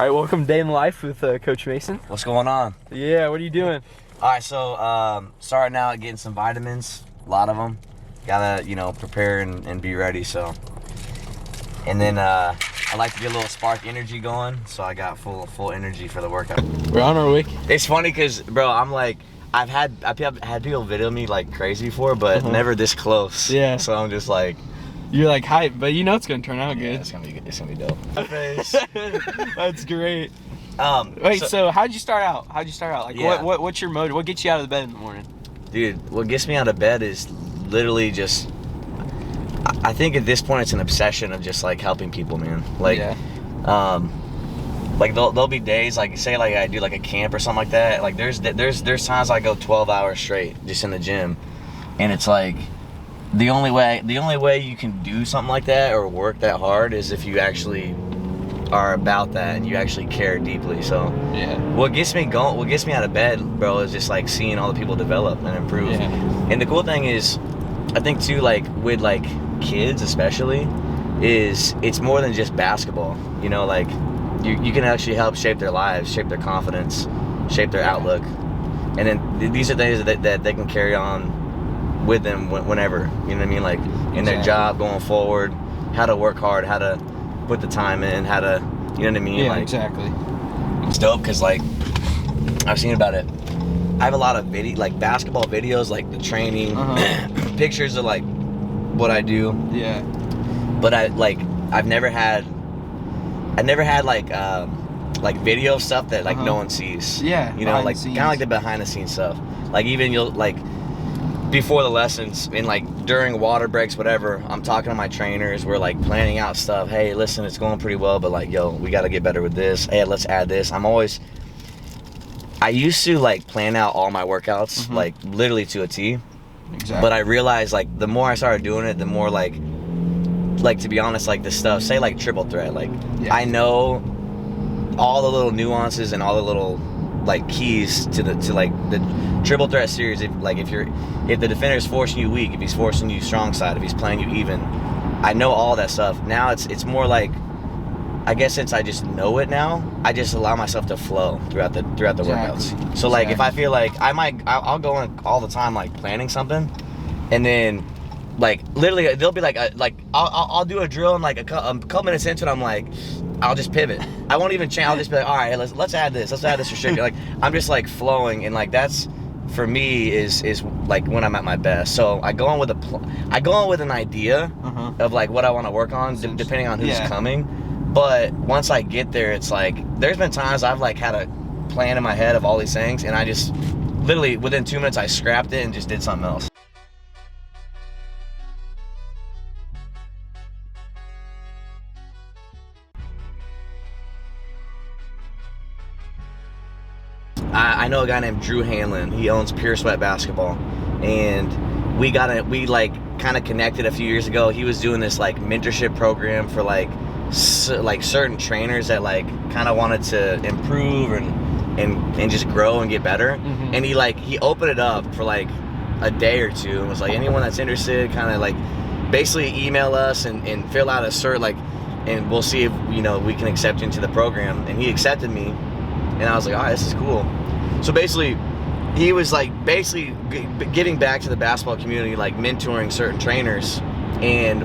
right, welcome to Day in the Life with Coach Mason. What's going on? Yeah, what are you doing? All right, so starting out getting some vitamins, a lot of them. Gotta, prepare and be ready. So, and then I like to get a little spark energy going, so I got full energy for the workout. We're on our way. It's funny because, bro, I'm like, I've had people video me like crazy before, but never this close. Yeah. So I'm just like, you're like hype, but you know it's gonna turn out good. It's gonna be good. It's gonna be dope. That's great. Wait, so how'd you start out? Like, Yeah. what's your motive? What gets you out of the bed in the morning? dude, what gets me out of bed is literally just, I think at this point it's an obsession of just like helping people, man. Like, like there'll be days, like say like I do like a camp or something like that. Like there's times I go 12 hours straight just in the gym, and it's like the only way you can do something like that or work that hard is if you actually are about that and you actually care deeply. So yeah, what gets me out of bed, bro, is just like seeing all the people develop and improve. Yeah. And the cool thing is, I think too, like with like kids especially, is it's more than just basketball. Like you can actually help shape their lives, shape their confidence, shape their outlook, and then these are things that they can carry on with them whenever, you know what I mean, like in their job going forward, how to work hard, how to put the time in, how to, you know what I mean? Yeah, like, exactly. it's dope because like I've seen about it. I have a lot of basketball videos, like the training, pictures of like what I do. Yeah. But I've never had like video stuff that like no one sees. Yeah. Like kind of like the behind the scenes stuff. Like even you'll like before the lessons and like during water breaks, whatever, I'm talking to my trainers, we're like planning out stuff. Hey, listen, it's going pretty well, but like, yo, we got to get better with this. Hey, let's add this. I used to like plan out all my workouts, like literally to a T. Exactly. But I realized like the more I started doing it, the more like to be honest, like the stuff, say like triple threat, like I know all the little nuances and all the little like keys to like the triple threat series. If the defender is forcing you weak, if he's forcing you strong side, if he's playing you even, I know all that stuff. Now it's more like, I guess since I just know it now, I just allow myself to flow throughout the workouts. So like if I feel like I'll go in all the time like planning something, and then like literally they'll be like I'll do a drill and like a couple minutes into it, I'm like, I'll just pivot. I won't even change. I'll just be like, all right, let's add this restriction. Like I'm just like flowing, and like that's for me is like when I'm at my best. So I go in with an idea of like what I want to work on, depending on who's coming. But once I get there, it's like there's been times I've like had a plan in my head of all these things, and I just literally within 2 minutes I scrapped it and just did something else. I know a guy named Drew Hanlon. He owns Pure Sweat Basketball, and we like kind of connected a few years ago. He was doing this like mentorship program for like certain trainers that like kind of wanted to improve and just grow and get better. And he opened it up for like a day or two and was like, anyone that's interested, kind of like basically email us and fill out a cert, like, and we'll see if we can accept you into the program. And he accepted me, and I was like, all right, this is cool. So basically, he was like giving back to the basketball community, like mentoring certain trainers. And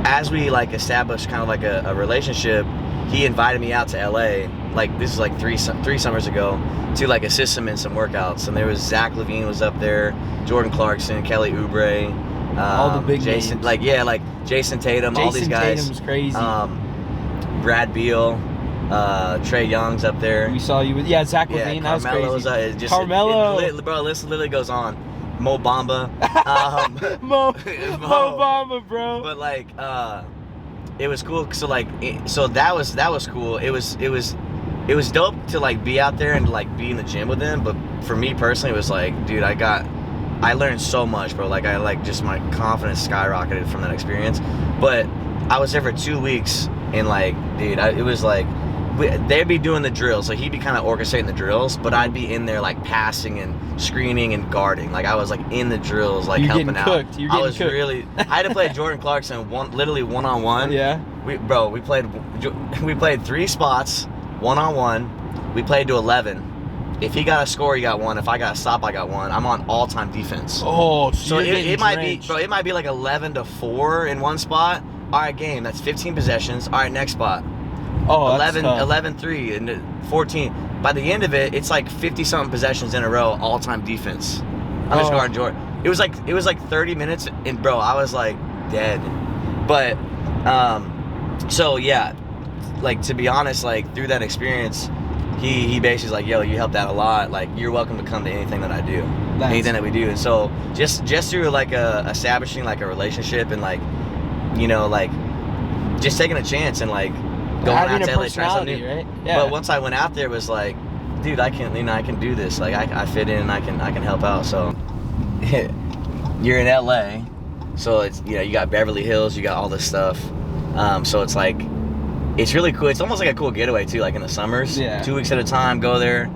as we like established kind of like a relationship, he invited me out to LA. Like this is like three summers ago, to like assist him in some workouts. And there was Zach Levine was up there, Jordan Clarkson, Kelly Oubre, all the big Jason, names. like Jason Tatum, all these guys. Tatum's crazy. Brad Beal. Trey Young's up there. We saw you with Zach Levine. That was crazy. Carmelo, bro, this literally goes on. Mo Bamba, Mo Bamba, bro. But like, it was cool. So like, that was cool. It was dope to like be out there and like be in the gym with them. But for me personally, it was like, dude, I learned so much, bro. Like just my confidence skyrocketed from that experience. But I was there for 2 weeks, and like, dude, it was like. They'd be doing the drills, like he'd be kind of orchestrating the drills, but I'd be in there like passing and screening and guarding. Like I was like in the drills, like helping out. You're getting cooked. Really. I had to play Jordan Clarkson literally one-on-one. Yeah. We played 3 spots, 1-on-1. We played to 11. If he got a score, he got 1. If I got a stop, I got 1. I'm on all-time defense. Oh, so it might be, bro. It might be like 11-4 in one spot. All right, game. That's 15 possessions. All right, next spot. Oh, 11-3 and 14. By the end of it, it's like 50-something possessions in a row, all-time defense. I'm just guarding Jordan. It was like 30 minutes, and bro, I was like dead. But so yeah, like to be honest, like through that experience, he basically's like, yo, you helped out a lot. Like you're welcome to come to anything that I do, anything that we do. And so just through like establishing like a relationship and like, you know, like just taking a chance and like going out to LA, trying something new. Right? Yeah. But once I went out there, it was like, dude, I can do this. Like I fit in, I can help out. So you're in LA, so it's, you know, you got Beverly Hills, you got all this stuff. So it's like, it's really cool. It's almost like a cool getaway too, like in the summers. Yeah. 2 weeks at a time, go there,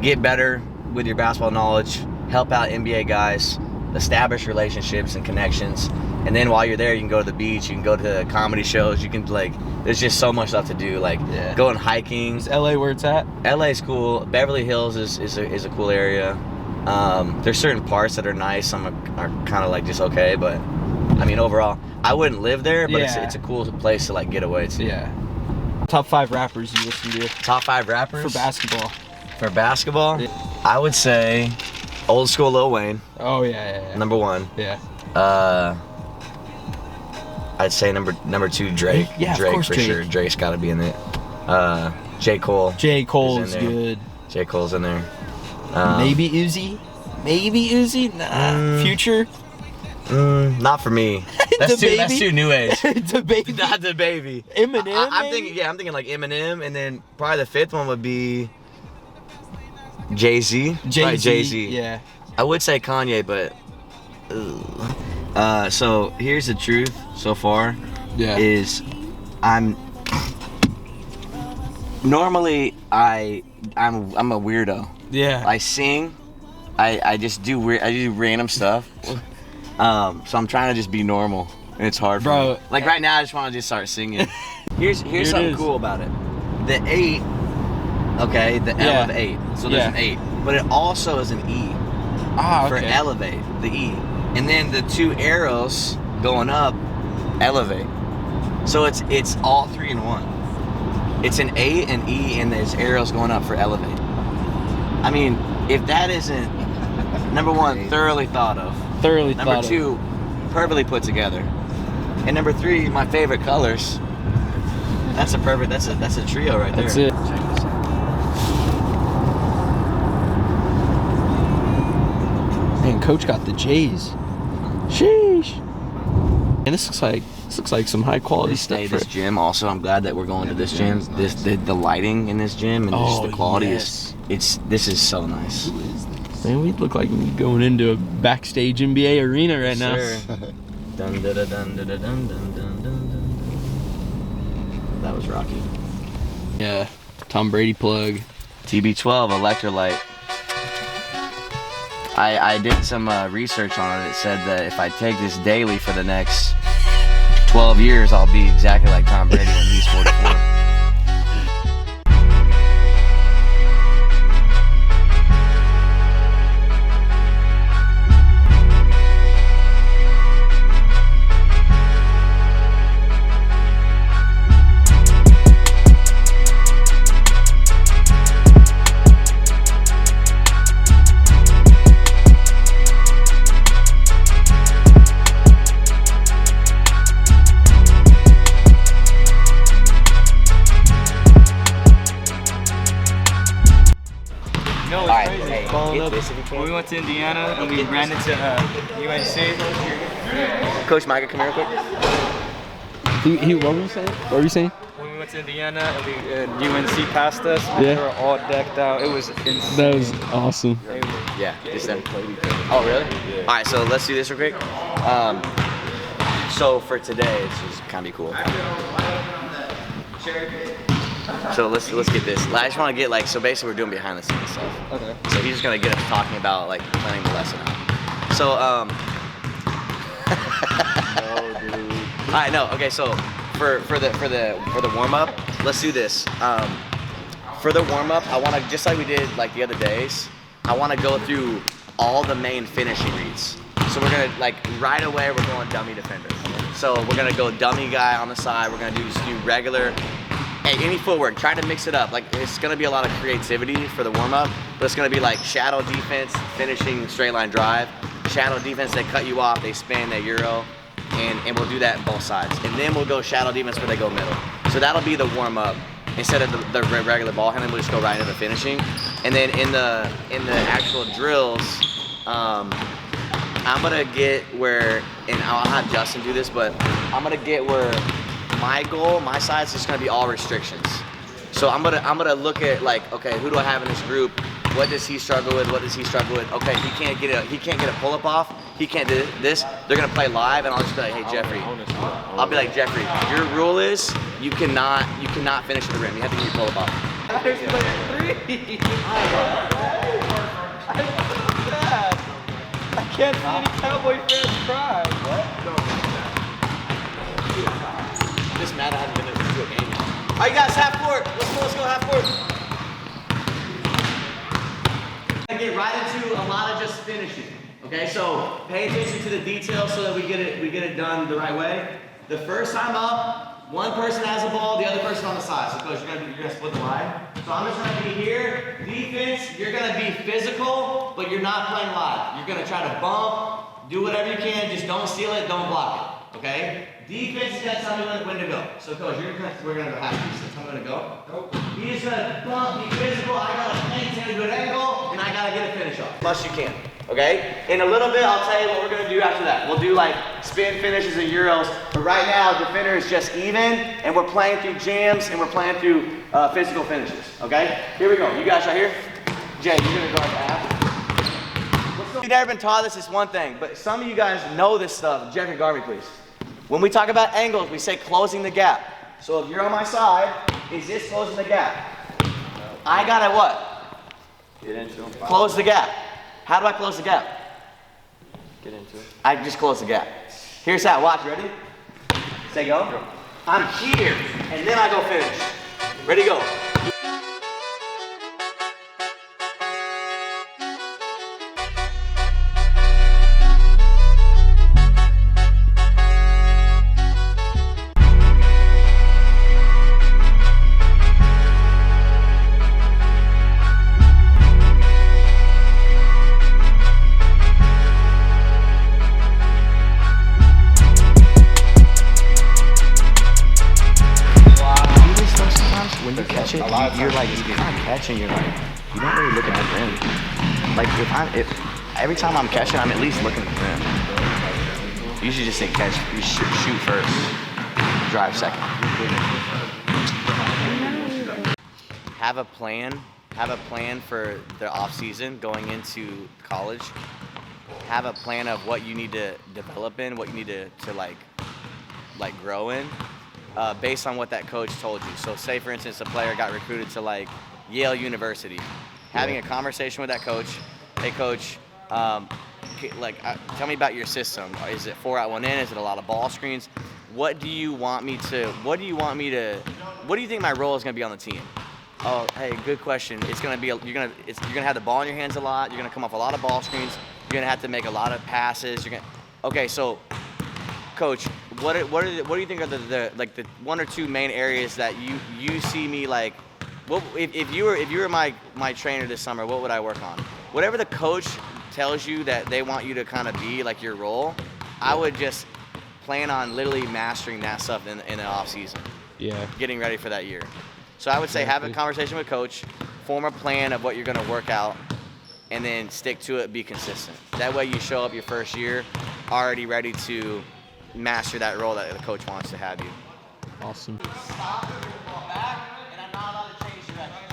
get better with your basketball knowledge, help out NBA guys, establish relationships and connections. And then while you're there, you can go to the beach, you can go to comedy shows, you can like, there's just so much stuff to do. Like going hiking. Is LA where it's at? LA's cool. Beverly Hills is a cool area. There's certain parts that are nice. Some are kind of like just okay, but I mean overall, I wouldn't live there, but it's a cool place to like get away to. Yeah. Top 5 rappers you listen to? Top 5 rappers for basketball. For basketball, I would say old school Lil Wayne. Oh yeah. Number 1. Yeah. I'd say number 2 Drake. Yeah, Drake of course, for Drake. sure. Drake's got to be in it. J. Cole. J. Cole's good. J. Cole's in there. Maybe Uzi. Nah. Future. Not for me. That's too new age. DaBaby. Not DaBaby. Eminem. I'm thinking like Eminem, and then probably the 5th one would be Jay-Z. Jay-Z. Yeah. I would say Kanye, but so here's the truth so far. Yeah. Is I'm normally I'm a weirdo. Yeah. I sing. I just do weird. I do random stuff. So I'm trying to just be normal, and it's hard for me. Like right now, I just want to just start singing. Here's something cool about it. The 8, okay, the L of 8. So there's an 8, but it also is an E for elevate, the E, and then the 2 arrows going up, elevate. So it's all 3 in 1. It's an A, an E, and there's arrows going up for elevate. I mean, if that isn't number 1, thoroughly thought of. Number 2, perfectly put together. And number 3, my favorite colors. That's a perfect. That's a trio right there. That's it. Check this out. Man, Coach got the J's. Sheesh. And this looks like some high quality stuff. This gym also. I'm glad that we're going to this gym. The lighting in this gym and just the quality is. This is so nice. Man, we look like we're going into a backstage NBA arena right now. Dun, dun, dun, dun, dun, dun, dun, dun, dun. That was Rocky. Yeah, Tom Brady plug. TB12 electrolyte. I did some research on it. It said that if I take this daily for the next 12 years, I'll be exactly like Tom Brady when he's 44. When we went to Indiana and we ran into UNC. Coach Micah, come here real quick. What were you saying? What were you saying? When we went to Indiana and UNC passed us, we were all decked out. It was insane. That was awesome. Yeah, just them. Oh, really? Yeah. All right, so let's do this real quick. So for today, it's just kind of cool. So let's get this. I just want to get so basically we're doing behind the scenes stuff. Okay. So he's just gonna get us talking about planning the lesson out. So Oh, dude. All right, no, okay. So for the warm up, let's do this. For the warm-up, I want to, just like we did like the other days, I want to go through all the main finishing reads. So we're gonna, like, right away we're going dummy defender. So we're gonna go dummy guy on the side. We're gonna just do regular, any footwork. Try to mix it up. Like, it's gonna be a lot of creativity for the warm-up, but it's gonna be like shadow defense, finishing straight line drive. Shadow defense, they cut you off, they spin, they euro, and we'll do that on both sides. And then we'll go shadow defense where they go middle. So that'll be the warm-up. Instead of the regular ball handling, we'll just go right into the finishing. And then in the actual drills, I'm gonna get where, and I'll have Justin do this, but I'm gonna get where my goal, my side is just gonna be all restrictions. So I'm gonna look at, like, okay, who do I have in this group? What does he struggle with? What does he struggle with? Okay, he can't get a pull-up off. He can't do this. They're gonna play live, and I'll just be like, hey Jeffrey. I'll be like, Jeffrey, your rule is you cannot finish at the rim. You have to get your pull-up off. I can't see any Cowboy fans cry. What? Just mad I haven't been to a game yet. All right, guys, half court. Let's go half court. I get right into a lot of just finishing. Okay, so pay attention to the details so that we get it done the right way. The first time up, one person has the ball, the other person on the side. So coach, you're gonna split the line. So I'm just gonna be here. Defense, you're gonna be physical, but you're not playing live. You're gonna try to bump, do whatever you can, just don't steal it, don't block it. Okay? Defense is gonna tell me when to go. So coach, we're gonna go half defense. I'm gonna go. He's gonna bump, be physical, I gotta maintain a good angle, and I gotta get a finish off. Much you can. Okay? In a little bit, I'll tell you what we're gonna do after that. We'll do like spin finishes and euros, but right now, defender is just even, and we're playing through jams, and we're playing through physical finishes. Okay? Here we go. You guys right here? Jay, you're gonna guard half. If you've never been taught this, it's one thing, but some of you guys know this stuff. Jeffrey, guard me, please. When we talk about angles, we say closing the gap. So if you're on my side, is this closing the gap? I gotta what? Get into him. Close the gap. How do I close the gap? Get into it. I just close the gap. Here's how. Watch. Ready? Say go. I'm here, and then I go finish. Ready, go. You're like, you're kind of catching, you're like, you don't really look at the rim. Like, every time I'm catching, I'm at least looking at the rim. You usually just think catch, you shoot first, drive second. Have a plan for the off season going into college. Have a plan of what you need to develop in, what you need to like grow in. Based on what that coach told you. So say for instance a player got recruited to like Yale University. Having a conversation with that coach, hey coach, tell me about your system. Is it 4 out 1 in? Is it a lot of ball screens? What do you think my role is gonna be on the team? Oh, hey, good question. It's gonna be you're gonna have the ball in your hands a lot, you're gonna come off a lot of ball screens, you're gonna have to make a lot of passes, okay, so coach, what do you think are the 1 or 2 main areas that you see me like? What if you were my trainer this summer? What would I work on? Whatever the coach tells you that they want you to kind of be like your role, I would just plan on literally mastering that stuff in the off season. Yeah. Getting ready for that year. So I would say have a conversation with coach, form a plan of what you're going to work out, and then stick to it. Be consistent. That way you show up your first year already ready to master that role that the coach wants to have you. Awesome. Stop, fall back, and I'm not allowed to change direction.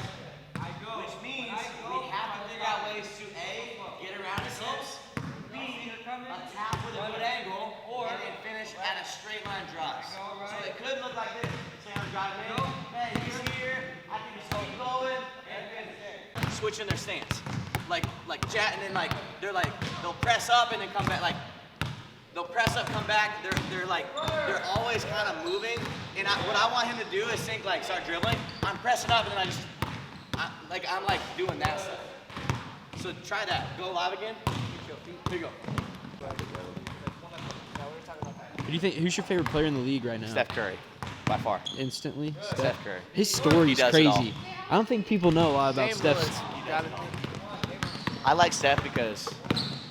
Which means we have to figure out ways to A, get around his hips, B, attack with a good angle, and then finish at a straight line drive. So it could look like this. Say I'm driving in, hey, he's here, I can just keep going, and switching their stance. Like Jet, and then they'll press up and then come back, they'll press up, come back. They're always kind of moving. And what I want him to do is think start dribbling. I'm pressing up and then I just I'm like doing that stuff. So try that. Go live again. Here you go. Who do you think? Who's your favorite player in the league right now? Steph Curry, by far. Instantly. Steph Curry. His story's does it all. crazy. I don't think people know a lot about Steph. I like Steph because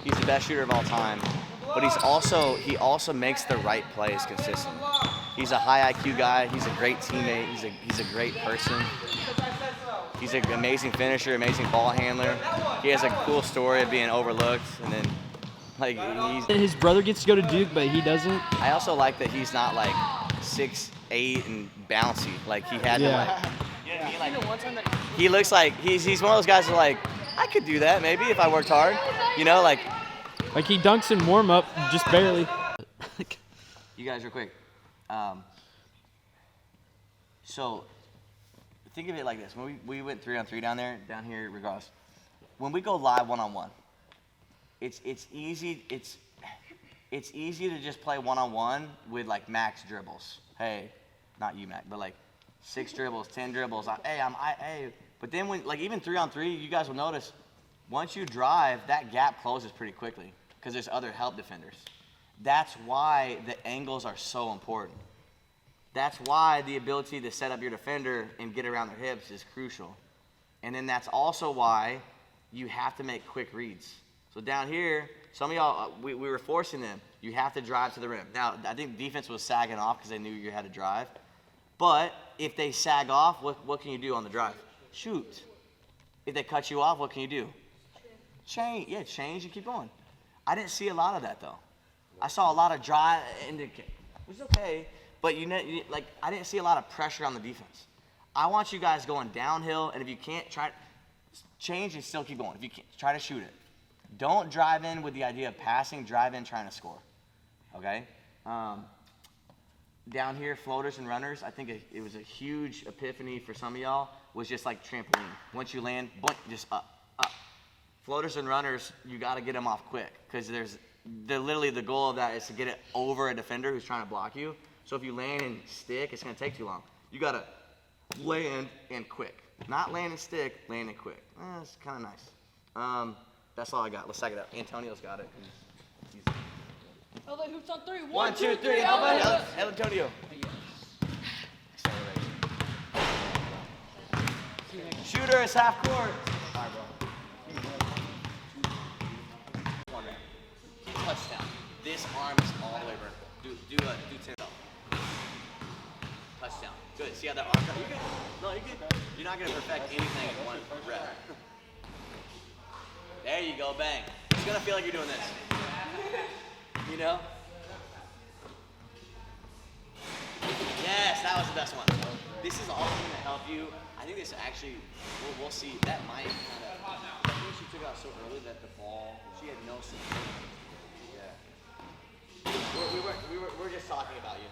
he's the best shooter of all time, but he also makes the right plays consistently. He's a high IQ guy. He's a great teammate. He's a great person. He's an amazing finisher, amazing ball handler. He has a cool story of being overlooked, and then like His brother gets to go to Duke, but he doesn't. I also like that he's not like 6'8" and bouncy. Like he had to like. You know what I mean? Like, he looks like he's one of those guys that like, I could do that maybe if I worked hard. You know, like he dunks in warm up, just barely. You guys real quick. So think of it like this. When we went 3-on-3 down here regardless. When we go live one-on-one, it's easy to just play one-on-one with like max dribbles. Hey, not you, Mac, but like 6 dribbles, 10 dribbles. Hey. But then when like even 3-on-3, you guys will notice once you drive, that gap closes pretty quickly because there's other help defenders. That's why the angles are so important. That's why the ability to set up your defender and get around their hips is crucial. And then that's also why you have to make quick reads. So down here, some of y'all, we were forcing them. You have to drive to the rim. Now, I think defense was sagging off because they knew you had to drive. But if they sag off, what can you do on the drive? Shoot. If they cut you off, what can you do? Change. Yeah, change and keep going. I didn't see a lot of that, though. I saw a lot of drive, which is okay. But I didn't see a lot of pressure on the defense. I want you guys going downhill, and if you can't, try change and still keep going. If you can't, try to shoot it. Don't drive in with the idea of passing. Drive in trying to score. Okay. Down here, floaters and runners. I think it was a huge epiphany for some of y'all. Was just like trampoline. Once you land, boink, just up. Floaters and runners, you got to get them off quick because literally the goal of that is to get it over a defender who's trying to block you. So if you land and stick, it's going to take too long. You got to land and quick. Not land and stick, land and quick. It's kind of nice. That's all I got. Let's stack it up. Antonio's got it. LA hoops on 3. 1, 2, 3. El Antonio. Shooter is half court. All right, bro. Touchdown. This arm is all the way vertical. Do 10 up. Touchdown. Good. See how that arm got? You good? No, you're good. You're not gonna perfect anything in one rep. There you go. Bang. It's gonna feel like you're doing this. You know? Yes, that was the best one. This is all gonna help you. I think this actually, we'll see. That might kind of. I think she took it out so early that the ball. She had no support. We're just talking about you.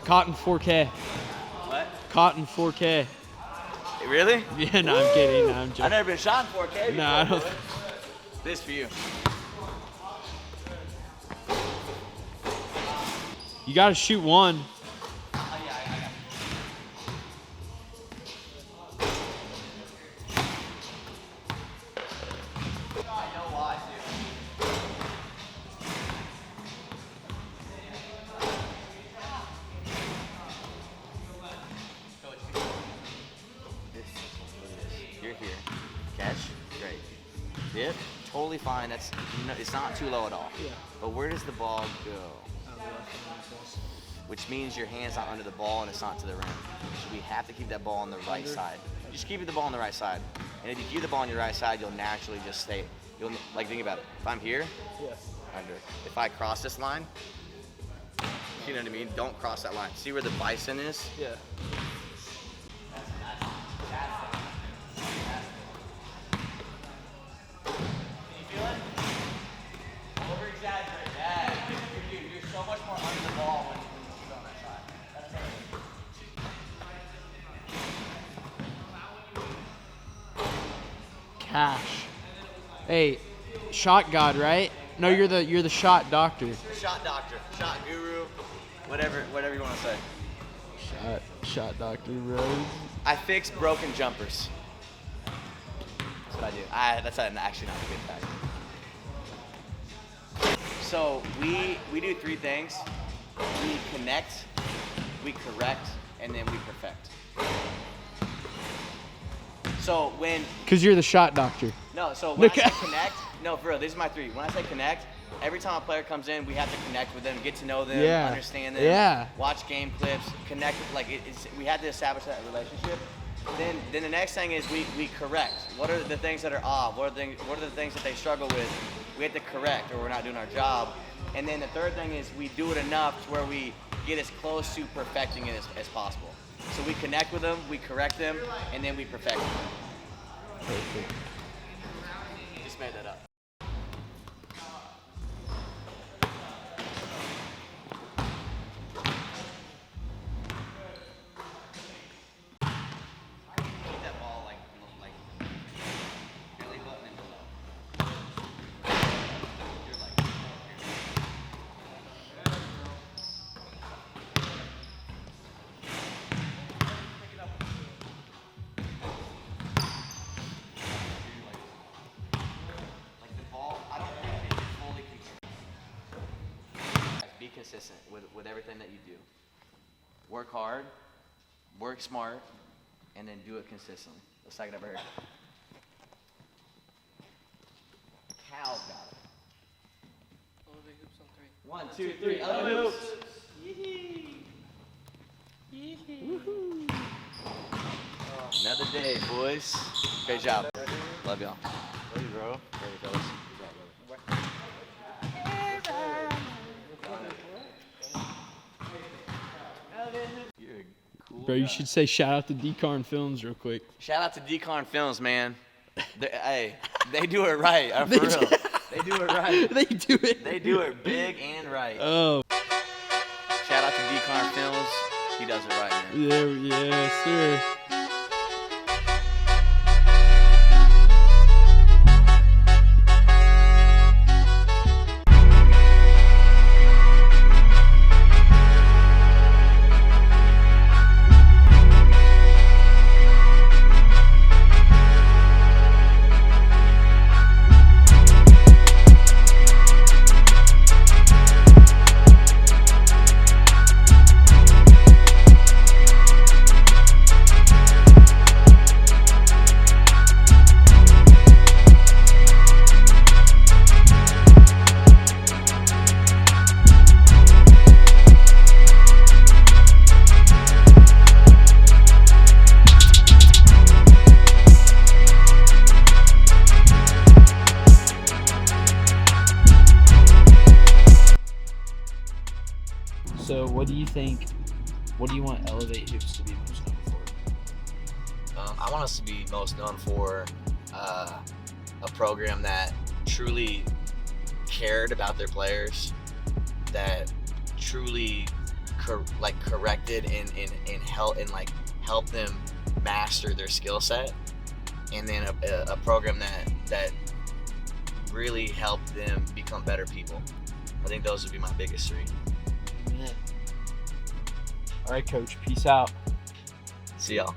Cotton 4K. What? Cotton 4K. Really? Yeah, no, I'm kidding. No, I'm joking. I've never been shot in 4K before. No, I don't. This for you. You got to shoot one. Dip, totally fine. It's not too low at all. Yeah. But where does the ball go? Which means your hand's not under the ball and it's not to the rim. So we have to keep that ball on the right side. Just keep the ball on the right side. And if you keep the ball on your right side, you'll naturally just stay. You'll like think about it. If I'm here, under. If I cross this line, you know what I mean? Don't cross that line. See where the bison is? Yeah. Cash. Hey, shot god, right? No, you're the shot doctor. Shot doctor, shot guru, whatever you want to say. Shot doctor, bro. I fix broken jumpers. That's what I do. That's actually not a good fact. So we do 3 things. We connect, we correct, and then we perfect. So Because you're the shot doctor. No, so when I say connect, no, for real, these are my 3. When I say connect, every time a player comes in, we have to connect with them, get to know them, understand them, watch game clips, connect, we have to establish that relationship. Then the next thing is we correct. What are the things that are off? What are the things that they struggle with? We have to correct, or we're not doing our job. And then the third thing is we do it enough to where we get as close to perfecting it as possible. So we connect with them, we correct them, and then we perfect them. Perfect. Just made that up. Keep that ball like belly button and below. You're like. Be consistent with everything that you do. Work hard, work smart, and then do it consistently. That's like I've ever heard. Cal's got it. Elevate hoops on 3. 1, 2, 3. Elevate hoops. Woohoo. Another day, boys. Great job. Love y'all. Love you, bro. Love you, fellas. Bro, you should say shout out to Decarn Films real quick. Shout out to Decarn Films, man. Hey, they do it right. For real. They do it right. They do it. They do it big and right. Oh. Shout out to Decarn Films. He does it right, man. Yeah, sir. So what do you think, what do you want Elevate Hoops to be most known for? I want us to be most known for a program that truly cared about their players, that truly corrected and helped them master their skill set, and then a program that really helped them become better people. I think those would be my biggest 3. All right, Coach. Peace out. See y'all.